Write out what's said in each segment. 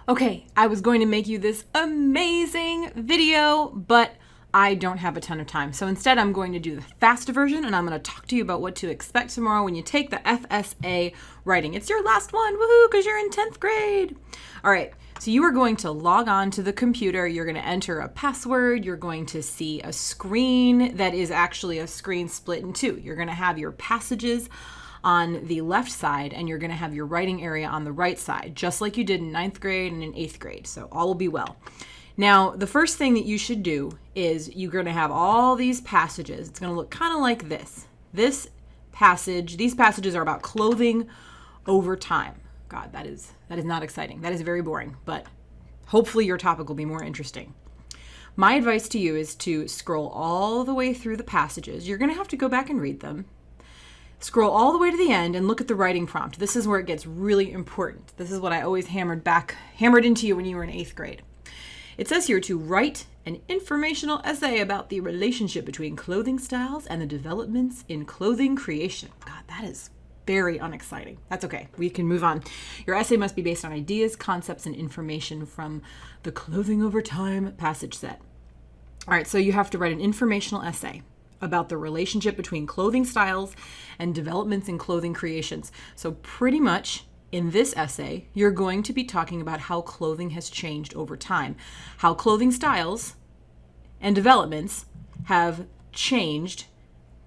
Okay, I was going to make you this amazing video, but I don't have a ton of time. So instead, I'm going to do the fast version, and I'm going to talk to you about what to expect tomorrow when you take the FSA writing. It's your last one, woohoo, because you're in 10th grade. All right, so you are going to log on to the computer. You're going to enter a password. You're going to see a screen that is actually a screen split in two. You're going to have your passages on the left side, and you're going to have your writing area on the right side, just like you did in 9th grade and in 8th grade. So all will be well. Now, the first thing that you should do is you're going to have all these passages. It's going to look kind of like this. These passages are about clothing over time. God, that is not exciting. That is very boring, but hopefully your topic will be more interesting. My advice to you is to scroll all the way through the passages. You're going to have to go back and read them. Scroll all the way to the end and look at the writing prompt. This is where it gets really important. This is what I always hammered into you when you were in 8th grade. It says here to write an informational essay about the relationship between clothing styles and the developments in clothing creation. God, that is very unexciting. That's okay. We can move on. Your essay must be based on ideas, concepts, and information from the Clothing Over Time passage set. All right, so you have to write an informational essay about the relationship between clothing styles and developments in clothing creations. So pretty much in this essay, you're going to be talking about how clothing has changed over time, how clothing styles and developments have changed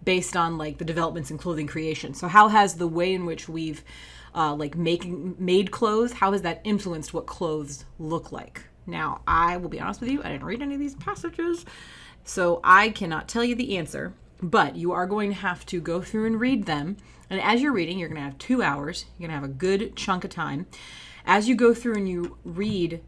based on like the developments in clothing creation. So how has the way in which we've made clothes, how has that influenced what clothes look like? Now, I will be honest with you, I didn't read any of these passages, so I cannot tell you the answer, but you are going to have to go through and read them. And as you're reading, you're going to have 2 hours. You're going to have a good chunk of time. As you go through and you read,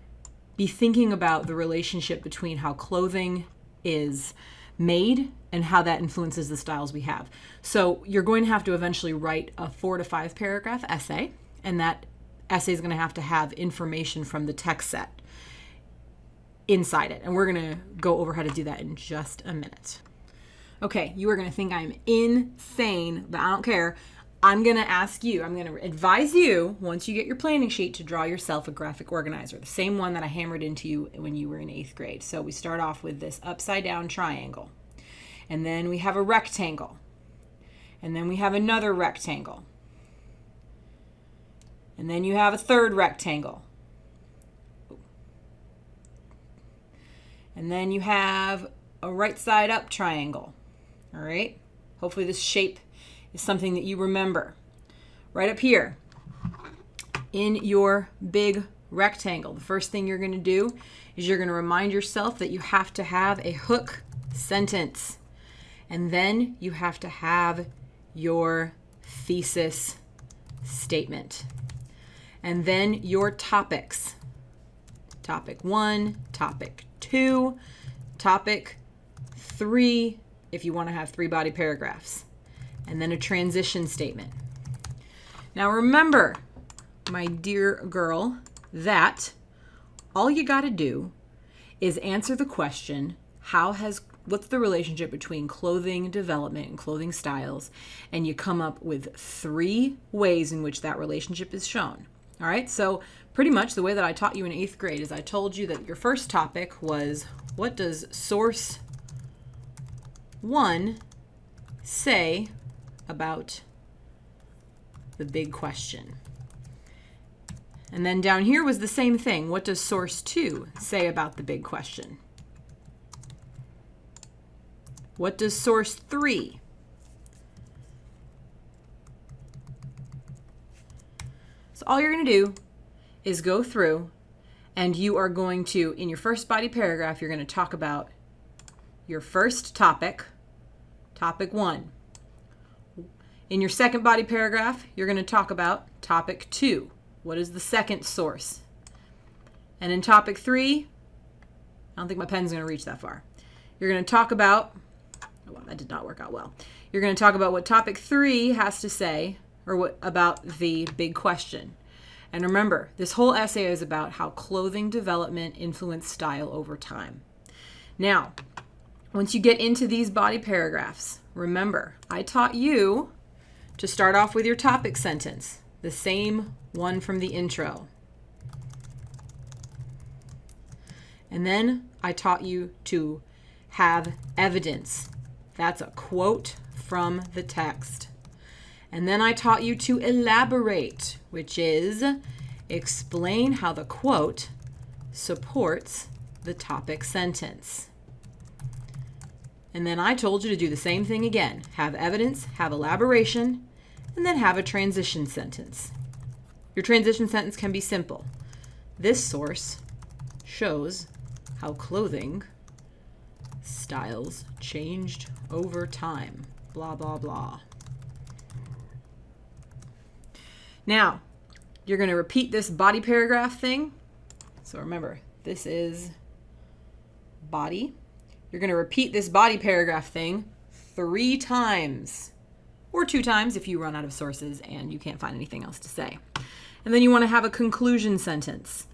be thinking about the relationship between how clothing is made and how that influences the styles we have. So you're going to have to eventually write a 4 to 5 paragraph essay, and that essay is going to have information from the text set inside it. And we're going to go over how to do that in just a minute. Okay, you are going to think I'm insane, but I don't care. I'm going to advise you, once you get your planning sheet, to draw yourself a graphic organizer, the same one that I hammered into you when you were in 8th grade. So we start off with this upside down triangle, and then we have a rectangle, and then we have another rectangle, and then you have a third rectangle. And then you have a right side up triangle. All right. Hopefully this shape is something that you remember. Right up here in your big rectangle, the first thing you're going to do is you're going to remind yourself that you have to have a hook sentence. And then you have to have your thesis statement. And then your topics. Topic 1, topic 2, topic 3, if you want to have 3 body paragraphs, and then a transition statement. Now remember, my dear girl, that all you got to do is answer the question, what's the relationship between clothing development and clothing styles? And you come up with 3 ways in which that relationship is shown. All right, so pretty much the way that I taught you in 8th grade is I told you that your first topic was, what does source 1 say about the big question? And then down here was the same thing. What does source 2 say about the big question? What does source 3? So all you're going to do is go through, and you are going to, in your first body paragraph, you're going to talk about your first topic, topic 1. In your second body paragraph, you're going to talk about topic 2. What is the second source? And in topic 3, I don't think my pen's going to reach that far. You're going to talk about, oh, well, that did not work out well. You're going to talk about what topic 3 has to say, or what about the big question. And remember, this whole essay is about how clothing development influenced style over time. Now, once you get into these body paragraphs, remember, I taught you to start off with your topic sentence, the same one from the intro. And then I taught you to have evidence. That's a quote from the text. And then I taught you to elaborate, which is explain how the quote supports the topic sentence. And then I told you to do the same thing again. Have evidence, have elaboration, and then have a transition sentence. Your transition sentence can be simple. This source shows how clothing styles changed over time. Blah, blah, blah. Now, you're going to repeat this body paragraph thing. So remember, this is body. You're going to repeat this body paragraph thing 3 times, or 2 times if you run out of sources and you can't find anything else to say. And then you want to have a conclusion sentence.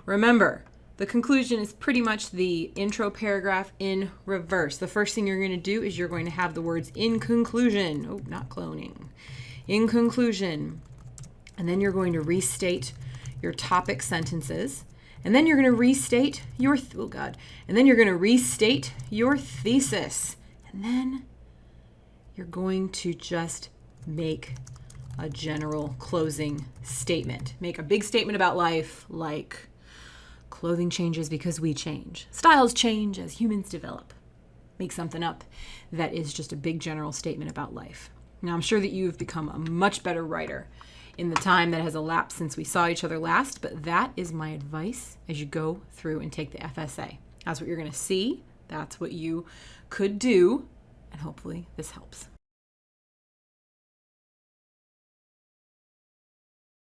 Remember, the conclusion is pretty much the intro paragraph in reverse. The first thing you're going to do is you're going to have the words in conclusion. Oh, not cloning. In conclusion. And then you're going to restate your topic sentences. And then you're going to restate your, and then you're going to restate your thesis. And then you're going to just make a general closing statement. Make a big statement about life, like clothing changes because we change. Styles change as humans develop. Make something up that is just a big general statement about life. Now, I'm sure that you've become a much better writer in the time that has elapsed since we saw each other last, but that is my advice as you go through and take the FSA. That's what you're going to see. That's what you could do, and hopefully this helps.